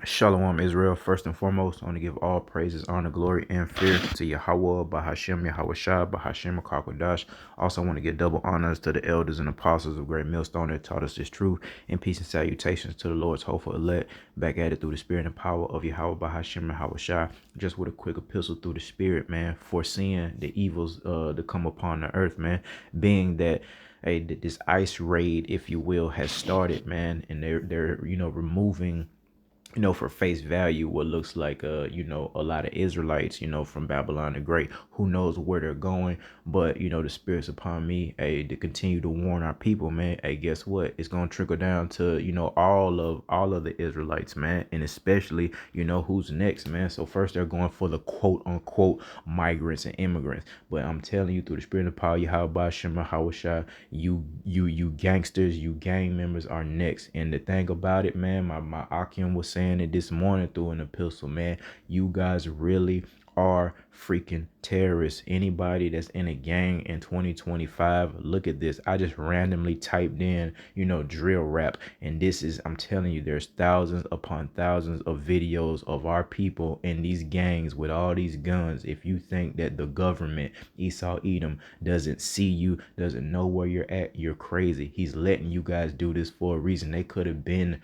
Shalom Israel. First and foremost, I want to give all praises, honor, glory, and fear to Yahweh, Bahashem, Yahweh Shai, Bahashem, Kakodash. Also, I want to give double honors to the elders and apostles of Great Millstone that taught us this truth, and peace and salutations to the Lord's hopeful elect, back at it through the spirit and power of Yahweh, Bahashem, Yahweh Shai. Just with a quick epistle through the spirit, man, foreseeing the evils to come upon the earth, man, being that this ice raid, if you will, has started, man, and they're removing for face value, what looks like, a lot of Israelites, from Babylon the Great. Who knows where they're going? But, the Spirit's upon me, to continue to warn our people, man. Hey, guess what? It's going to trickle down to, all of the Israelites, man. And especially, who's next, man. So first they're going for the quote unquote migrants and immigrants. But I'm telling you, through the Spirit of power, Yahweh Shema Hawashah, you gangsters, you gang members are next. And the thing about it, man, my Akim was saying it this morning through an epistle, man. You guys really are freaking terrorists. Anybody that's in a gang in 2025, look at this. I just randomly typed in, drill rap, and this is, I'm telling you, there's thousands upon thousands of videos of our people in these gangs with all these guns. If you think that the government, Esau Edom, doesn't see you, doesn't know where you're at, you're crazy. He's letting you guys do this for a reason. They could have been,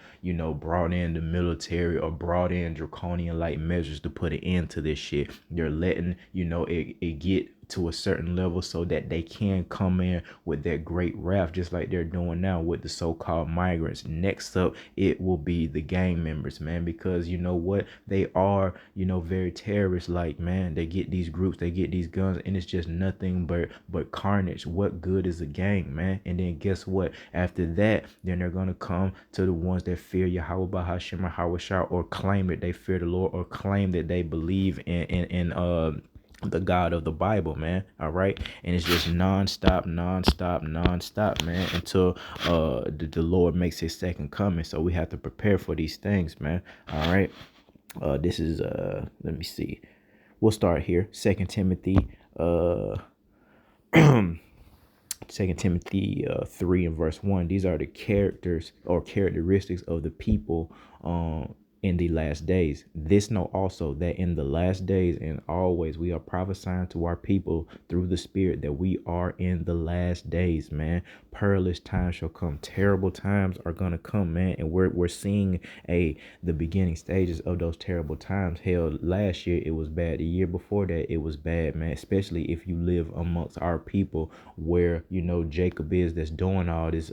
brought in the military or brought in draconian like measures to put an end to this shit. They're letting, it get to a certain level so that they can come in with that great wrath, just like they're doing now with the so-called migrants. Next up, it will be the gang members, man, because you know what? They are, very terrorist like, man. They get these groups, they get these guns, and it's just nothing but carnage. What good is a gang, man? And then guess what? After that, then they're gonna come to the ones that fear Yahweh Bahashim Hawashah, or claim that they fear the Lord, or claim that they believe in the God of the Bible, man. All right. And it's just nonstop, man, until the Lord makes his second coming. So we have to prepare for these things, man. All right. This is let me see. We'll start here. Second Timothy 3 and verse 1. These are the characters or characteristics of the people in the last days. This know also that in the last days and always we are prophesying to our people through the Spirit that we are in the last days, man. Perilous times shall come. Terrible times are gonna come, man. And we're seeing the beginning stages of those terrible times. Hell, last year it was bad. The year before that it was bad, man. Especially if you live amongst our people where Jacob is, that's doing all this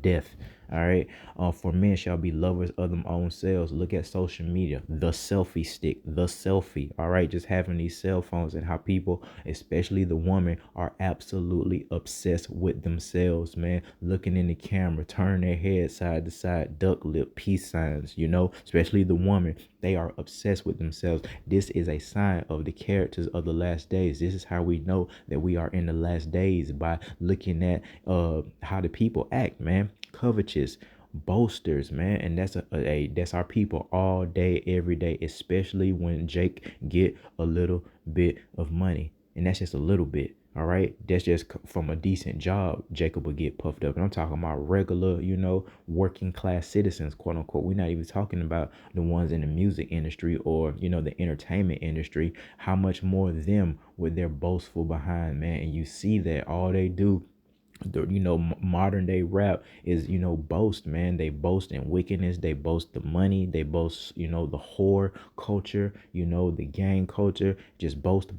death. All right. For men shall be lovers of them own selves. Look at social media, the selfie stick, the selfie. All right. Just having these cell phones, and how people, especially the woman, are absolutely obsessed with themselves, man. Looking in the camera, turn their head side to side, duck lip, peace signs, especially the woman. They are obsessed with themselves. This is a sign of the characters of the last days. This is how we know that we are in the last days, by looking at how the people act, man. Covetous, boasters, man. And that's our people all day, every day, especially when Jake get a little bit of money. And that's just a little bit. All right. That's just from a decent job. Jacob will get puffed up. And I'm talking about regular, working class citizens, quote unquote. We're not even talking about the ones in the music industry or, the entertainment industry. How much more them with their boastful behind, man. And you see that all they do, modern day rap is, boast, man. They boast in wickedness, they boast the money, they boast, the whore culture, the gang culture. Just boast,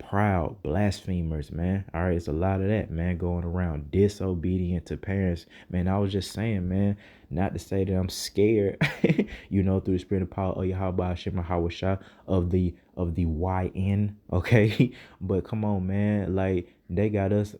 proud, blasphemers, man. All right, it's a lot of that, man, going around. Disobedient to parents, man. I was just saying, man, not to say that I'm scared, through the spirit of power of Yahweh Shema Hawashah of the YN, okay? But come on, man, like they got us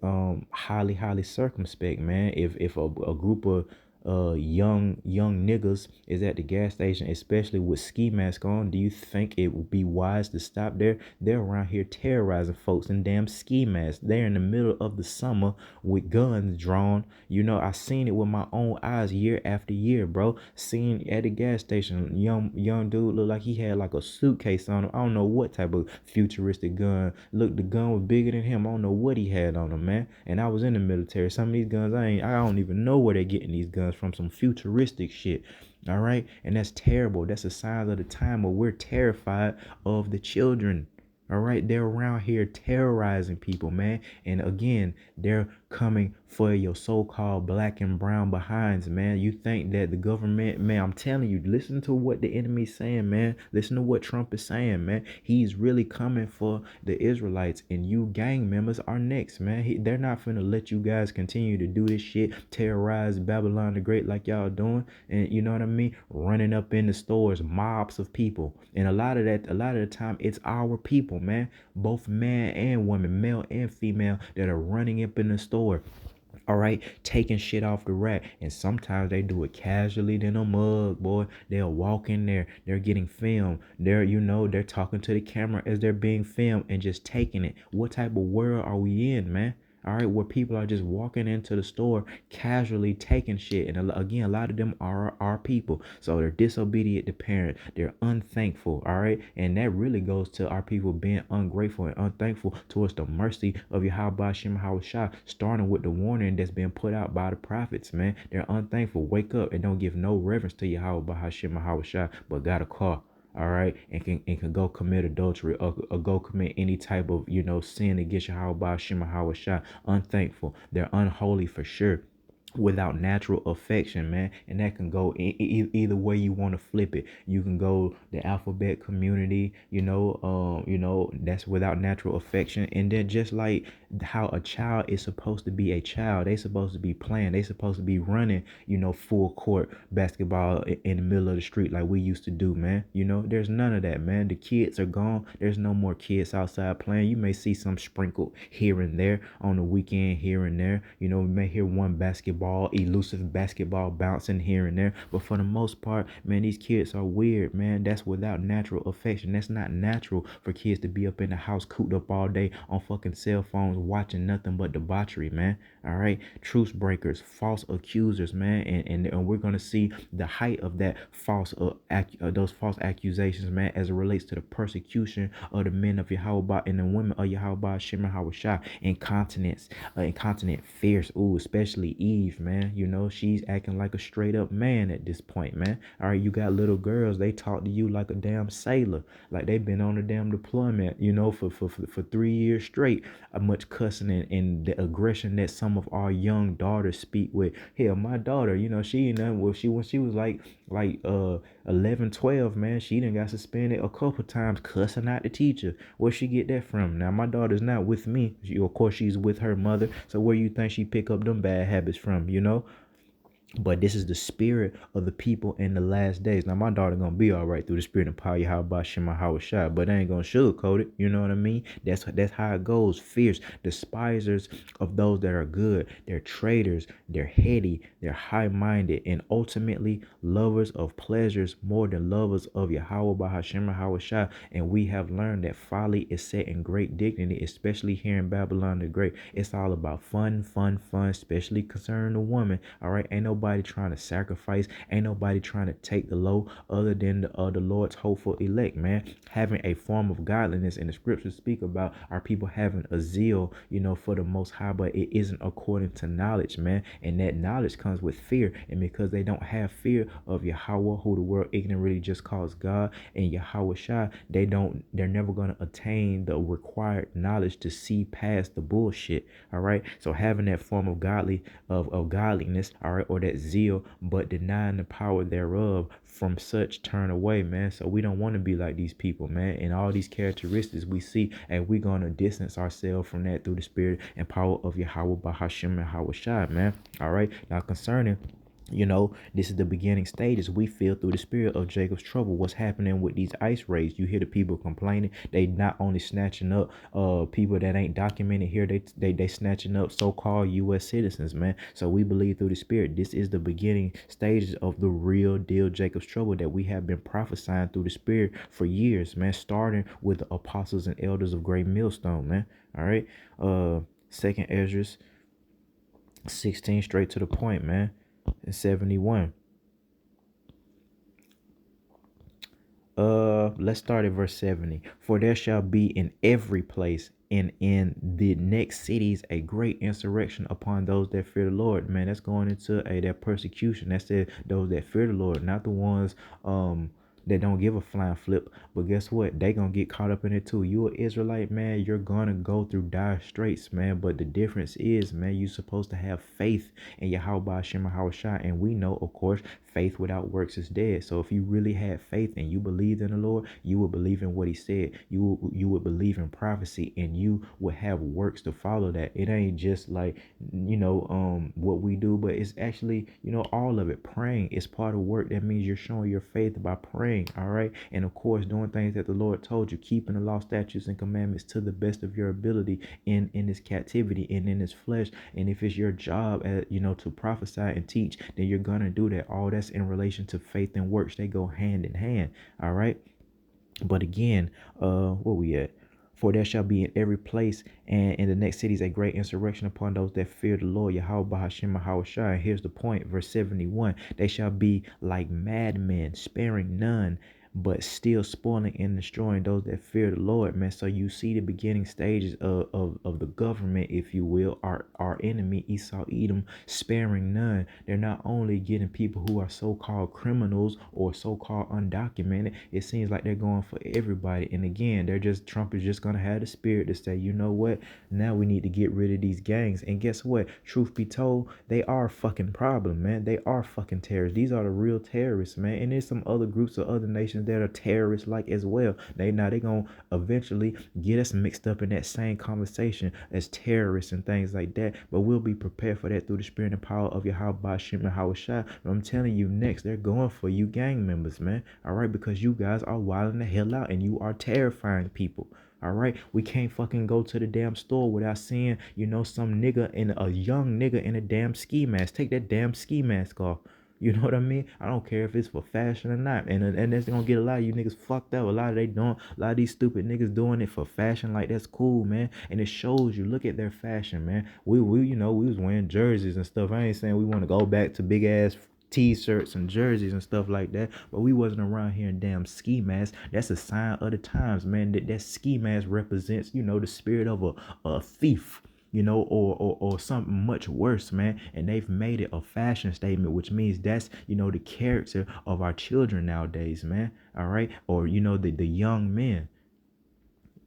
highly circumspect, man. If a group of young niggas is at the gas station, especially with ski mask on, do you think it would be wise to stop there? They're around here terrorizing folks in damn ski masks. They're in the middle of the summer with guns drawn. I seen it with my own eyes year after year, bro. Seen at the gas station, young dude looked like he had like a suitcase on him. I don't know what type of futuristic gun. Look, the gun was bigger than him. I don't know what he had on him, man. And I was in the military. Some of these guns, I don't even know where they're getting these guns us from some futuristic shit. All right. And that's terrible. That's a sign of the time where we're terrified of the children. All right, they're around here terrorizing people, man. And again, they're coming for your so-called black and brown behinds, man. You think that the government, man, I'm telling you, listen to what the enemy's saying, man. Listen to what Trump is saying, man. He's really coming for the Israelites, and you gang members are next, man. They're not finna let you guys continue to do this shit, terrorize Babylon the Great like y'all doing, and you know what I mean? Running up in the stores, mobs of people. And a lot of the time, it's our people, man. Both man and woman, male and female, that are running up in the store. All right, taking shit off the rack, and sometimes they do it casually than a mug, boy. They'll walk in there, they're getting filmed, they're talking to the camera as they're being filmed and just taking it. What type of world are we in, man? All right, where people are just walking into the store casually taking shit, and again, a lot of them are our people, so they're disobedient to parents, they're unthankful. All right, and that really goes to our people being ungrateful and unthankful towards the mercy of Yahweh Shem Shah, starting with the warning that's been put out by the prophets, man. They're unthankful. Wake up and don't give no reverence to Yahweh Shem Shah, but got a car. All right, and can go commit adultery, or go commit any type of sin against Yahweh Shema Shah. Unthankful. They're unholy for sure, without natural affection, man. And that can go either way you want to flip it. You can go the alphabet community, that's without natural affection. And then just like how a child is supposed to be a child, they supposed to be playing, they supposed to be running, full court basketball in the middle of the street like we used to do, man. There's none of that, man. The kids are gone. There's no more kids outside playing. You may see some sprinkled here and there on the weekend, here and there. We may hear one elusive basketball bouncing here and there, but for the most part, man, these kids are weird, man. That's without natural affection. That's not natural for kids to be up in the house cooped up all day on fucking cell phones watching nothing but debauchery, man. All right, truce breakers, false accusers, man. And we're gonna see the height of that those false accusations, man, as it relates to the persecution of the men of Yahweh and the women of Yahweh Shema Shah. Incontinent, fierce, especially Eve, man. She's acting like a straight up man at this point, man. All right, you got little girls, they talk to you like a damn sailor, like they've been on a damn deployment, for 3 years straight. Much cussing and the aggression that some of our young daughters speak with. Hell, my daughter, when she was like 11, 12, man, she done got suspended a couple times cussing out the teacher. Where she get that from? Now my daughter's not with me. Of course she's with her mother. So where you think she pick up them bad habits from, But this is the spirit of the people in the last days. Now, my daughter gonna be all right through the spirit and power Yahweh Shema Shah, but they ain't gonna sugarcoat it. You know what I mean? That's how it goes. Fierce, despisers of those that are good. They're traitors. They're heady. They're high-minded, and ultimately lovers of pleasures more than lovers of Yahweh Shema Shah. And we have learned that folly is set in great dignity, especially here in Babylon the Great. It's all about fun, especially concerning the woman. All right, ain't nobody trying to sacrifice, ain't nobody trying to take the low other than the Lord's hopeful elect, man. Having a form of godliness, and the scriptures speak about our people having a zeal, for the Most High, but it isn't according to knowledge, man. And that knowledge comes with fear, and because they don't have fear of Yahweh, who the world ignorantly just calls God, and Yahweh Shai, they're never going to attain the required knowledge to see past the bullshit. All right, so having that form of godliness, all right, or that zeal, but denying the power thereof, from such turn away, man. So we don't want to be like these people, man. And all these characteristics we see, and we're going to distance ourselves from that through the spirit and power of Yahweh Bahashim and Yahweh Shai, man. All right, now concerning this is the beginning stages. We feel through the spirit of Jacob's trouble. What's happening with these ice raids? You hear the people complaining. They not only snatching up people that ain't documented here. They snatching up so-called U.S. citizens, man. So we believe through the spirit this is the beginning stages of the real deal Jacob's trouble that we have been prophesying through the spirit for years, man. Starting with the apostles and elders of Great Millstone, man. All right. Second Ezra 16, straight to the point, man. 71. Let's start at verse 70. For there shall be in every place And in the next cities, a great insurrection upon those that fear the Lord. Man, that's going into that persecution. That's those that fear the Lord, not the ones that don't give a flying flip. But guess what? They gonna get caught up in it too. You an Israelite, man, you're gonna go through dire straits, man. But the difference is, man, you supposed to have faith in Yahweh Hashem Yahushua. And we know, of course, faith without works is dead. So if you really had faith and you believed in the Lord, you would believe in what he said. You would believe in prophecy, and you would have works to follow that. It ain't just like, what we do, but it's actually, all of it. Praying is part of work. That means you're showing your faith by praying. All right. And of course, doing things that the Lord told you, keeping the law, statutes, and commandments to the best of your ability in this captivity and in this flesh. And if it's your job to prophesy and teach, then you're gonna do that. All that's in relation to faith and works. They go hand in hand. All right. But again, where we at? For there shall be in every place and in the next cities a great insurrection upon those that fear the Lord, Yahweh Hashem Yahushua. And here's the point, verse 71. They shall be like madmen, sparing none, but still spoiling and destroying those that fear the Lord, man. So you see the beginning stages of the government, if you will, our enemy, Esau Edom, sparing none. They're not only getting people who are so-called criminals or so-called undocumented. It seems like they're going for everybody. And again, Trump is just going to have the spirit to say, you know what, now we need to get rid of these gangs. And guess what? Truth be told, they are a fucking problem, man. They are fucking terrorists. These are the real terrorists, man. And there's some other groups of other nations that are terrorists like as well. They gonna eventually get us mixed up in that same conversation as terrorists and things like that. But we'll be prepared for that through the spirit and power of Yahweh Shem and Yahushua. I'm telling you, next they're going for you gang members, man. All right, because you guys are wilding the hell out and you are terrifying people. All right, we can't fucking go to the damn store without seeing, some nigga in a young nigga in a damn ski mask. Take that damn ski mask off. You know what I mean? I don't care if it's for fashion or not. And that's gonna get a lot of you niggas fucked up. A lot of these stupid niggas doing it for fashion. Like, that's cool, man. And it shows you. Look at their fashion, man. We was wearing jerseys and stuff. I ain't saying we want to go back to big ass t-shirts and jerseys and stuff like that, but we wasn't around here in damn ski masks. That's a sign of the times, man. That ski mask represents, the spirit of a thief, or something much worse, man. And they've made it a fashion statement, which means that's, the character of our children nowadays, man. All right. Or, the young men,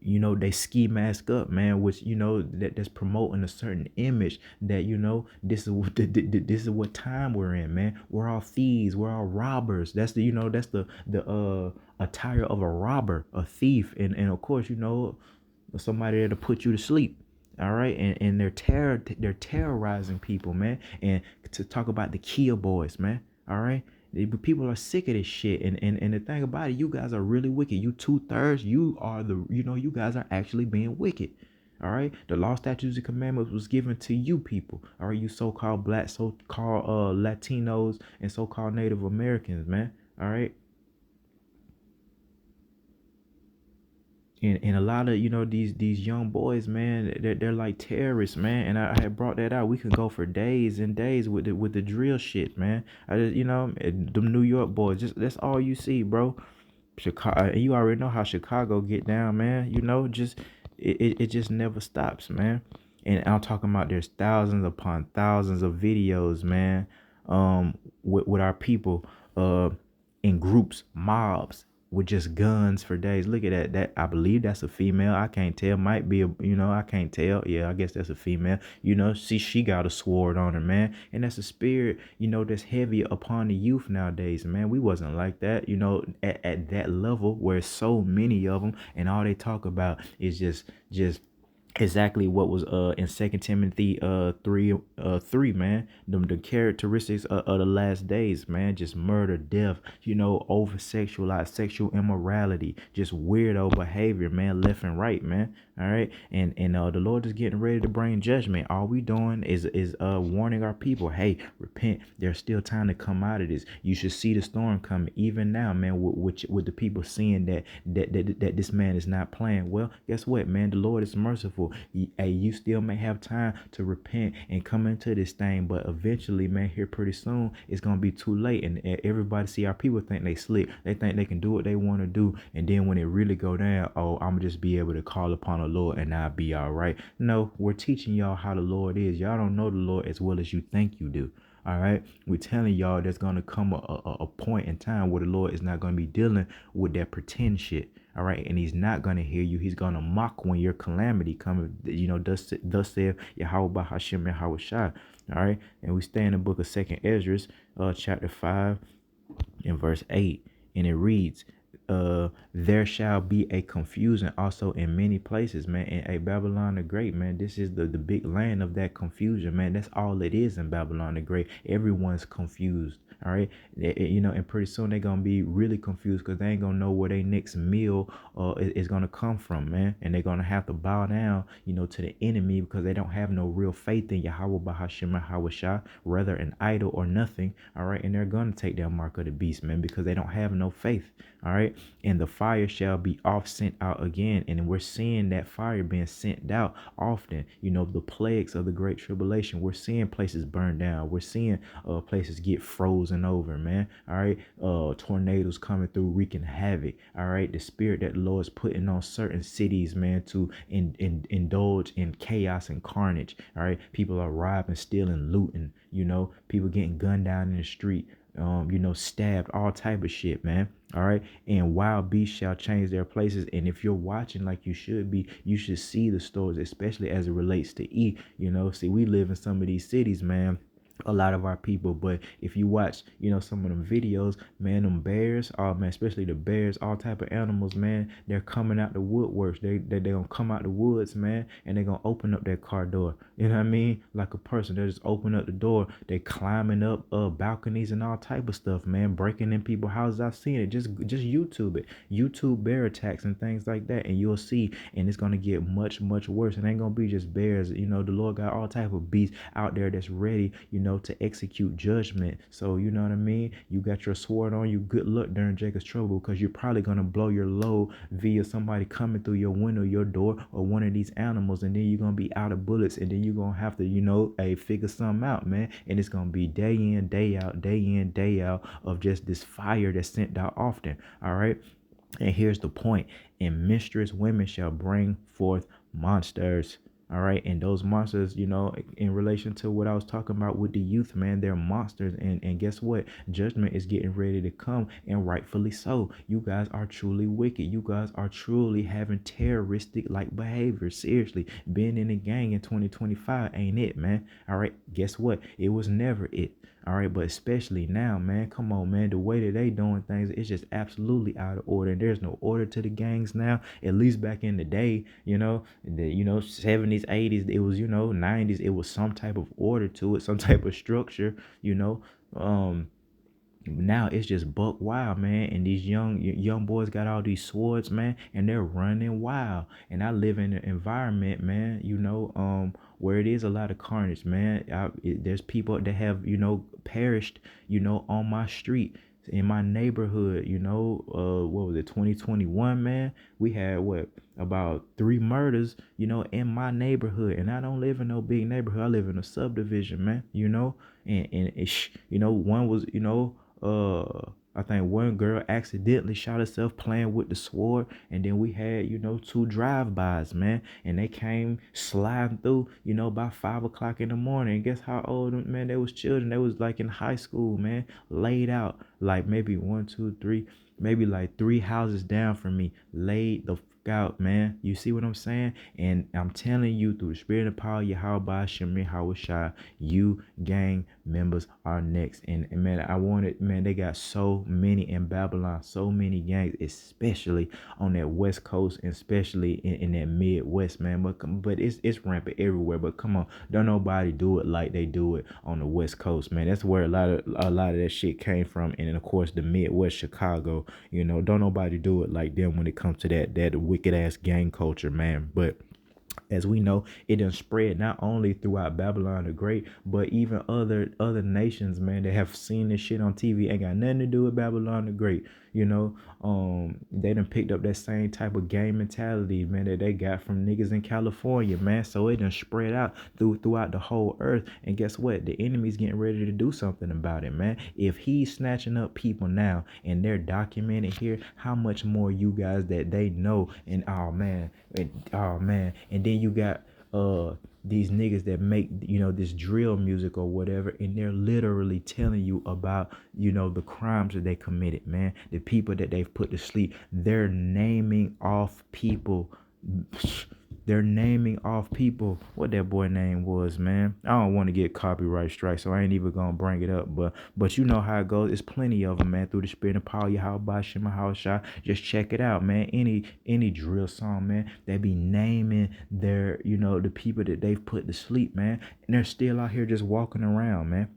they ski mask up, man, which, that's promoting a certain image that, this is what this is what time we're in, man. We're all thieves. We're all robbers. That's the attire of a robber, a thief. And of course, somebody there to put you to sleep. All right, and they're terrorizing people, man. And to talk about the Kia boys, man. All right, people are sick of this shit. And the thing about it, you guys are really wicked. You 2/3, you are you guys are actually being wicked. All right, the law, statutes, and commandments was given to you people. All right, you so-called black, so-called Latinos, and so-called Native Americans, man. All right. And a lot of these young boys, man, they're like terrorists, man. And I had brought that out. We could go for days and days with the drill shit, man. I just them New York boys, just that's all you see, bro. Chicago, and you already know how Chicago get down, man. Just it just never stops, man. And I'm talking about there's thousands upon thousands of videos, man, with our people in groups, mobs, with just guns for days. Look at that. That, I believe that's a female. I can't tell. Might be I can't tell. Yeah, I guess that's a female. See, she got a sword on her, man. And that's a spirit, that's heavy upon the youth nowadays, man. We wasn't like that, at that level where so many of them and all they talk about is just exactly what was in 2 Timothy 3, man. The characteristics of the last days, man. Just murder, death, over sexualized, sexual immorality, just weirdo behavior, man, left and right, man. All right. And the Lord is getting ready to bring judgment. All we doing is warning our people, hey, repent. There's still time to come out of this. You should see the storm coming even now, man, with the people seeing that this man is not playing. Well, guess what, man? The Lord is merciful. careful. Hey, you still may have time to repent and come into this thing, but eventually, man, here pretty soon, it's gonna be too late. And everybody see our people think they slick. They think they can do what they want to do, and then when it really go down, oh, I'm gonna just be able to call upon the Lord and I'll be all right. No, we're teaching y'all how the Lord is. Y'all don't know the Lord as well as you think you do. All right, we're telling y'all there's gonna come a point in time where the Lord is not gonna be dealing with that pretend shit. All right, and he's not gonna hear you. He's gonna mock when your calamity comes. Thus saith Yahweh Hashem Yahweh Shai. All right, and we stay in the book of Second Ezra, chapter 5 and verse 8, and it reads, there shall be a confusion also in many places, man. In a Babylon the Great, man, this is the big land of that confusion, man. That's all it is in Babylon the Great. Everyone's confused. All right, and pretty soon they're gonna be really confused because they ain't gonna know where their next meal is gonna come from, man. And they're gonna have to bow down, to the enemy because they don't have no real faith in Yahweh Bahashim Yahweh Shah, rather an idol or nothing. All right, and they're gonna take their mark of the beast, man, because they don't have no faith. All right, and the fire shall be off sent out again, and we're seeing that fire being sent out often. The plagues of the great tribulation. We're seeing places burn down. We're seeing places get frozen over, man. All right, tornadoes coming through wreaking havoc. All right, the spirit that the Lord's putting on certain cities, man, to indulge in chaos and carnage. All right, people are robbing, stealing, looting. People getting gunned down in the street. Stabbed, all type of shit, man. All right, and wild beasts shall change their places. And if you're watching like you should be, you should see the stories, especially as it relates to see, we live in some of these cities, man, a lot of our people. But if you watch some of them videos, man, them bears, oh man, especially the bears, all type of animals, man, they're coming out the woodworks. They gonna come out the woods, man, and they're gonna open up their car door, you know what I mean, like a person. They just open up the door. They climbing up balconies and all type of stuff, man, breaking in people's houses. I've seen it. Just YouTube it, YouTube bear attacks and things like that, and you'll see. And it's gonna get much worse. It ain't gonna be just bears. The Lord got all type of beasts out there that's ready, to execute judgment. So you know what I mean? You got your sword on you. Good luck during Jacob's trouble, because you're probably going to blow your load via somebody coming through your window, your door, or one of these animals. And then you're going to be out of bullets. And then you're going to have to, figure something out, man. And it's going to be day in, day out of just this fire that's sent out often. All right. And here's the point. And mistress women shall bring forth monsters. All right. And those monsters, in relation to what I was talking about with the youth, man, they're monsters. And guess what? Judgment is getting ready to come, and rightfully so. You guys are truly wicked. You guys are truly having terroristic like behavior. Seriously, being in a gang in 2025 ain't it, man. All right. Guess what? It was never it. All right, but especially now, man, come on, man, the way that they doing things, it's just absolutely out of order. And there's no order to the gangs now. At least back in the day, the 70s, 80s, it was 90s, it was some type of order to it, some type of structure. Now it's just buck wild, man, and these young boys got all these swords, man, and they're running wild. And I live in an environment, man, where it is a lot of carnage, man. There's people that have perished, on my street, in my neighborhood. What was it, 2021, man? We had about 3 murders, in my neighborhood. And I don't live in no big neighborhood. I live in a subdivision, man. One was I think one girl accidentally shot herself playing with the sword. And then we had 2 drive-bys, man, and they came sliding through by 5 o'clock in the morning. And guess how old, man? They was children. They was like in high school, man, laid out like maybe 1, 2, 3, maybe like 3 houses down from me, laid the out, man. You see what I'm saying? And I'm telling you, through the spirit and power of Yahweh Shemir Hawashai, you gang members are next. And man, they got so many in Babylon, so many gangs, especially on that West Coast, and especially in that Midwest, man. But it's rampant everywhere. But come on, don't nobody do it like they do it on the West Coast, man. That's where a lot of that shit came from. And then of course the Midwest, Chicago, don't nobody do it like them when it comes to that wicked ass gang culture, man. But As we know, it done spread not only throughout Babylon the Great, but even other nations, man, that have seen this shit on TV ain't got nothing to do with Babylon the Great. You know, they done picked up that same type of game mentality, man, that they got from niggas in California, man. So it done spread out throughout the whole earth. And guess what? The enemy's getting ready to do something about it, man. If he's snatching up people now and they're documented here, how much more you guys that they know? And oh man, and then you got these niggas that make, you know, this drill music or whatever, and they're literally telling you about, you know, the crimes that they committed, man, the people that they've put to sleep. They're naming off people. They're naming off people. What that boy name was, man. I don't want to get copyright strike, so I ain't even gonna bring it up. But you know how it goes. It's plenty of them, man. Through the spirit and power, Yahweh Shema Hawashai. Just check it out, man. Any drill song, man. They be naming their, you know, the people that they've put to sleep, man. And they're still out here just walking around, man.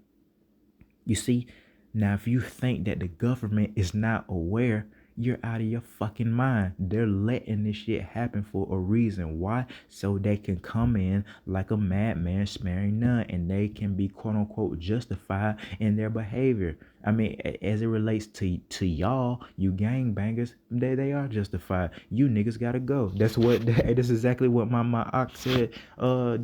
You see, now if you think that the government is not aware, you're out of your fucking mind. They're letting this shit happen for a reason. Why? So they can come in like a madman sparing none, and they can be quote unquote justified in their behavior. I mean, as it relates to y'all, you gangbangers, they are justified. You niggas gotta go. That's what that's exactly what my ox said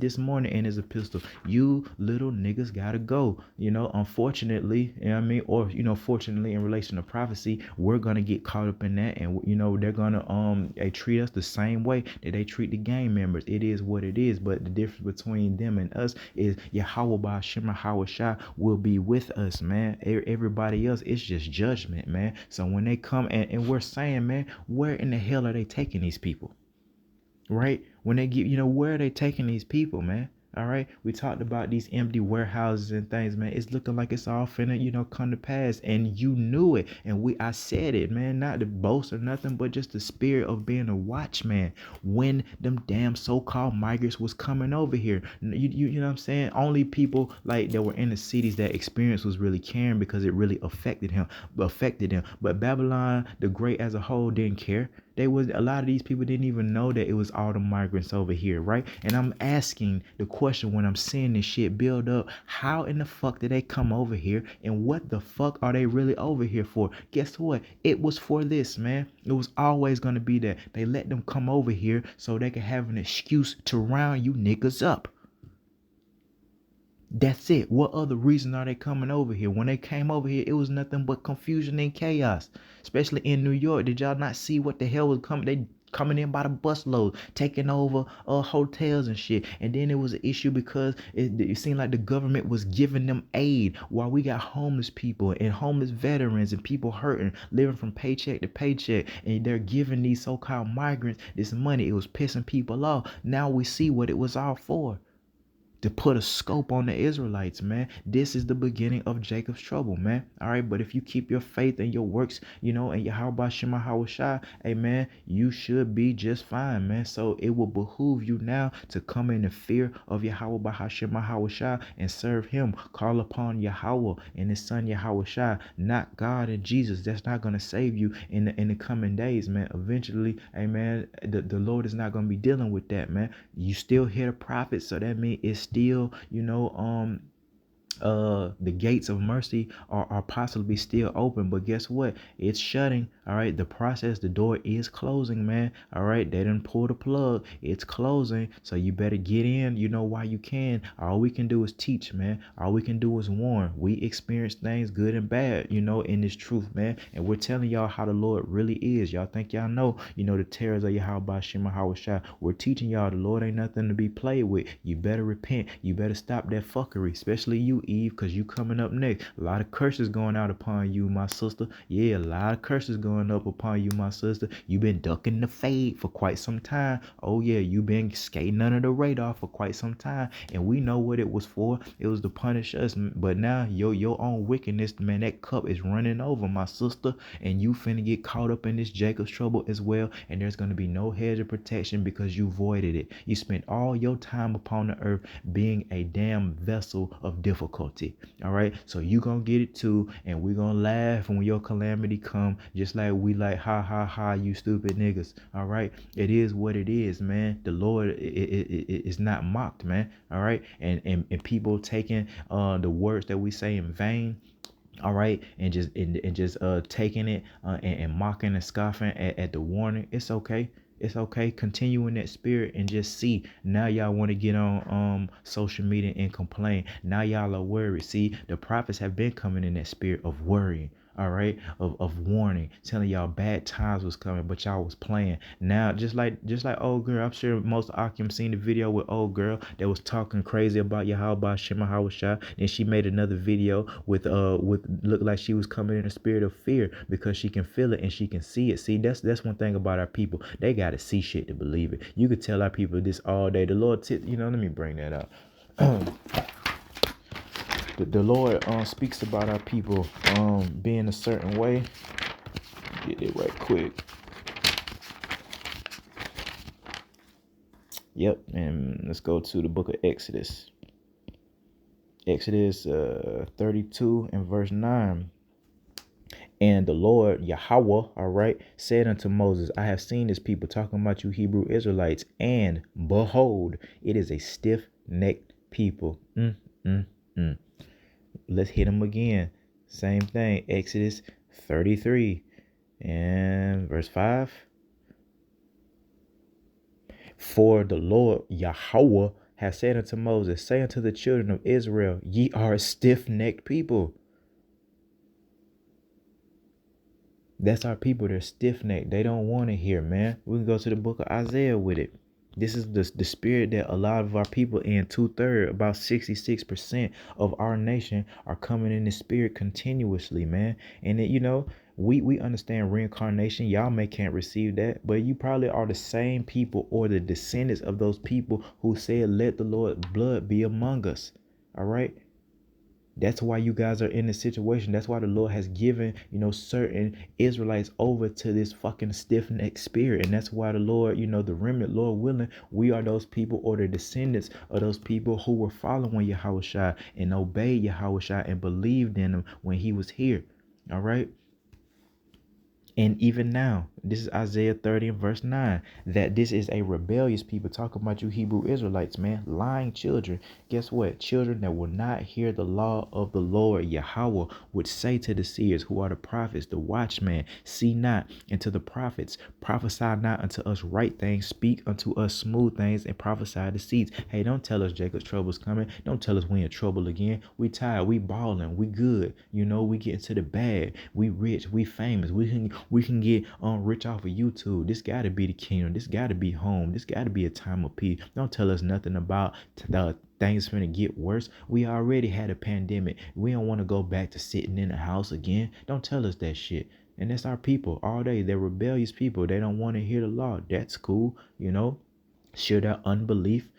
this morning in his epistle. You little niggas gotta go. You know, unfortunately, you know what I mean, or you know, fortunately, in relation to prophecy, we're gonna get caught up in that, and you know, they're gonna they treat us the same way that they treat the gang members. It is what it is, but the difference between them and us is Yahweh by Shema Hawashai will be with us, man. Everybody else, it's just judgment, man. So when they come and we're saying, man, where in the hell are they taking these people? Right? When they get, you know, where are they taking these people, man? All right, we talked about these empty warehouses and things, man. It's looking like it's all finna, you know, come to pass, and you knew it. And I said it, man, not to boast or nothing, but just the spirit of being a watchman. When them damn so-called migrants was coming over here, you know what I'm saying? Only people like that were in the cities that experience was really caring because it really affected them. But Babylon the Great as a whole didn't care. They was a lot of these people didn't even know that it was all the migrants over here, right? And I'm asking the question when I'm seeing this shit build up, how in the fuck did they come over here, and what the fuck are they really over here for? Guess what? It was for this, man. It was always gonna be that. They let them come over here so they could have an excuse to round you niggas up. That's it. What other reason are they coming over here? When they came over here, it was nothing but confusion and chaos. Especially in New York. Did y'all not see what the hell was coming? They coming in by the busload, taking over hotels and shit. And then it was an issue because it seemed like the government was giving them aid while we got homeless people and homeless veterans and people hurting, living from paycheck to paycheck. And they're giving these so-called migrants this money. It was pissing people off. Now we see what it was all for. To put a scope on the Israelites, man. This is the beginning of Jacob's trouble, man. All right, but if you keep your faith and your works, you know, and Yahweh Shema Hawashai, hey, man, you should be just fine, man. So it will behoove you now to come in the fear of Yahweh Shema Hawashai and serve him. Call upon Yahweh and his son Yahushua, not God and Jesus. That's not going to save you in the coming days, man. Eventually, hey, man, the Lord is not going to be dealing with that, man. You still hear the prophets, so that means it's still, you know, the gates of mercy are possibly still open, but guess what? It's shutting. All right, the door is closing, man. All right, they didn't pull the plug. It's closing, so you better get in, you know, while you can. All we can do is teach, man. All we can do is warn. We experience things good and bad, you know, in this truth, man, and we're telling y'all how the Lord really is. Y'all think y'all know, you know, the terrors of Yahweh Shema Hawashai. We're teaching y'all the Lord ain't nothing to be played with. You better repent. You better stop that fuckery, especially you, Eve, because you coming up next. A lot of curses going out upon you, my sister. Yeah, a lot of curses going up upon you, my sister. You been ducking the fade for quite some time. Oh yeah, you been skating under the radar for quite some time, and we know what it was for. It was to punish us, but now your own wickedness, man, that cup is running over, my sister, and you finna get caught up in this Jacob's trouble as well, and there's gonna be no hedge of protection because you voided it. You spent all your time upon the earth being a damn vessel of difficulty. difficulty. All right. So you gonna get it too, and we gonna laugh when your calamity come, just like we like ha ha ha, you stupid niggas. All right. It is what it is, man. The Lord is not mocked, man. All right. And people taking the words that we say in vain. All right, and just taking it and mocking and scoffing at the warning. It's okay. It's okay. Continue in that spirit and just see. Now y'all want to get on social media and complain. Now y'all are worried. See, the prophets have been coming in that spirit of worrying. All right, of warning, telling y'all bad times was coming, but y'all was playing. Now, just like old girl, I'm sure most of Akim seen the video with old girl that was talking crazy about Yahweh Shema Hawashah. Then she made another video with looked like she was coming in a spirit of fear because she can feel it and she can see it. See, that's one thing about our people. They gotta see shit to believe it. You could tell our people this all day. The Lord, let me bring that up. The Lord speaks about our people being a certain way. Get it right quick. Yep, and let's go to the book of Exodus. Exodus 32 and verse 9. And the Lord Yahweh, all right, said unto Moses, I have seen this people, talking about you Hebrew Israelites, and behold, it is a stiff-necked people. Let's hit them again. Same thing. Exodus 33 and verse 5. For the Lord Yahweh has said unto Moses, say unto the children of Israel, ye are a stiff-necked people. That's our people. They're stiff-necked. They don't want to hear, man. We can go to the book of Isaiah with it. This is the spirit that a lot of our people in 2/3, about 66% of our nation are coming in the spirit continuously, man. And it, we understand reincarnation. Y'all can't receive that, but you probably are the same people or the descendants of those people who said, let the Lord's blood be among us. All right. That's why you guys are in this situation. That's why the Lord has given, certain Israelites over to this fucking stiff-necked spirit. And that's why the Lord, the remnant, Lord willing, we are those people or the descendants of those people who were following Yahushua and obeyed Yahushua and believed in him when he was here. All right. And even now, this is Isaiah 30 and verse 9, that this is a rebellious people, talking about you Hebrew Israelites, man, lying children. Guess what? Children that will not hear the law of the Lord Yahweh would say to the seers, who are the prophets, the watchmen, see not, and to the prophets, prophesy not unto us right things, speak unto us smooth things, and prophesy deceits. Hey, don't tell us Jacob's trouble's coming. Don't tell us we in trouble again. We tired, we balling, we good. We get into the bag. We rich, we famous. We can get rich off of YouTube. This got to be the kingdom. This got to be home. This got to be a time of peace. Don't tell us nothing about the things finna get worse. We already had a pandemic. We don't want to go back to sitting in the house again. Don't tell us that shit. And that's our people all day. They're rebellious people. They don't want to hear the law. That's cool. Should that unbelief,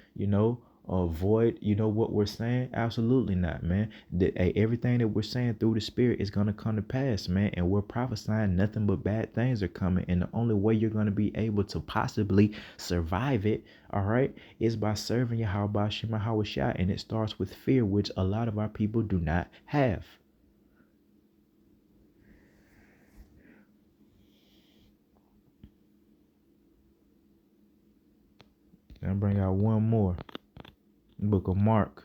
avoid what we're saying? Absolutely not, man. Everything that we're saying through the spirit is going to come to pass, man, and we're prophesying nothing but bad things are coming, and the only way you're going to be able to possibly survive it, all right, is by serving Yahweh Shema Hawashah, and it starts with fear, which a lot of our people do not have. I'll bring out one more. Book of Mark.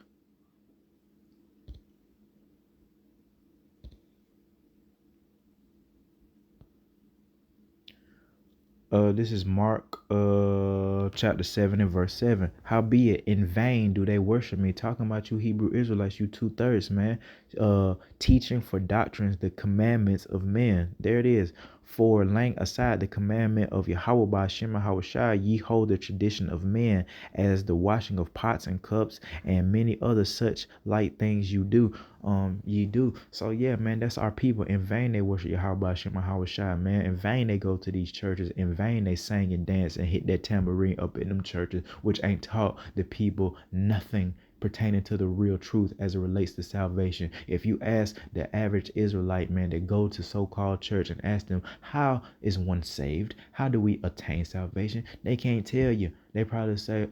This is Mark chapter 7 and verse 7. Howbeit in vain do they worship me, talking about you Hebrew Israelites, you 2/3, man. Teaching for doctrines the commandments of men. There it is. For laying aside the commandment of Yahweh by Shema Hawashah, ye hold the tradition of men, as the washing of pots and cups and many other such like things ye do. So yeah, man, that's our people. In vain they worship Yahweh Shema Hawashah, man. In vain they go to these churches. In vain they sing and dance and hit that tambourine up in them churches, which ain't taught the people nothing pertaining to the real truth as it relates to salvation. If you ask the average Israelite, man, that go to so-called church and ask them, how is one saved? How do we attain salvation? They can't tell you. They probably say,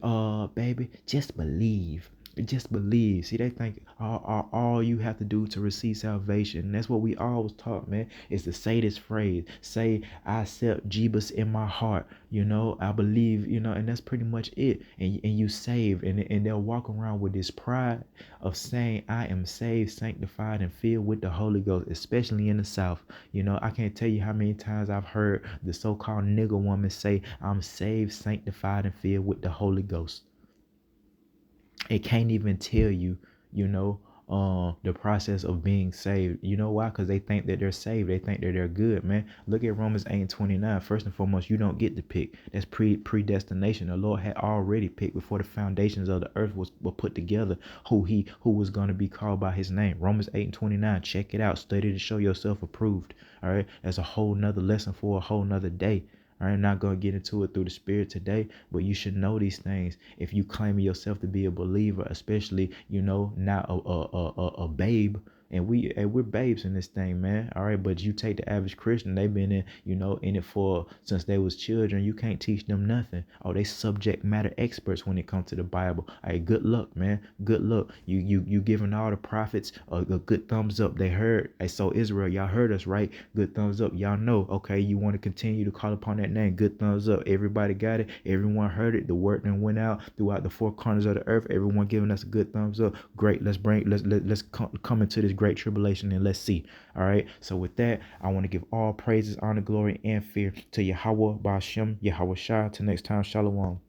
baby, just believe. Just believe. See, they think all you have to do to receive salvation. And that's what we always taught, man, is to say this phrase. Say, I accept Jesus in my heart. I believe, and that's pretty much it. And you saved. And they'll walk around with this pride of saying, I am saved, sanctified, and filled with the Holy Ghost, especially in the South. I can't tell you how many times I've heard the so-called nigger woman say, I'm saved, sanctified, and filled with the Holy Ghost. It can't even tell you, the process of being saved. You know why? Because they think that they're saved. They think that they're good, man. Look at Romans 8:29. First and foremost, you don't get to pick. That's predestination. The Lord had already picked before the foundations of the earth were put together who was going to be called by his name. Romans 8:29. Check it out. Study to show yourself approved. All right. That's a whole nother lesson for a whole nother day. I'm not going to get into it through the Spirit today, but you should know these things if you claim yourself to be a believer, especially, not a babe. And we're babes in this thing, man. All right, but you take the average Christian, they've been in it for since they was children. You can't teach them nothing. Oh, they subject matter experts when it comes to the Bible. All right, good luck, man. Good luck. You giving all the prophets a good thumbs up. They heard. Hey, so Israel, y'all heard us, right? Good thumbs up. Y'all know. Okay, you want to continue to call upon that name. Good thumbs up. Everybody got it. Everyone heard it. The word then went out throughout the four corners of the earth. Everyone giving us a good thumbs up. Great. Let's come into this great tribulation and let's see. All right. So with that, I want to give all praises, honor, glory, and fear to Yahweh Ba'ashem, Yahweh Shah. Till next time, Shalom.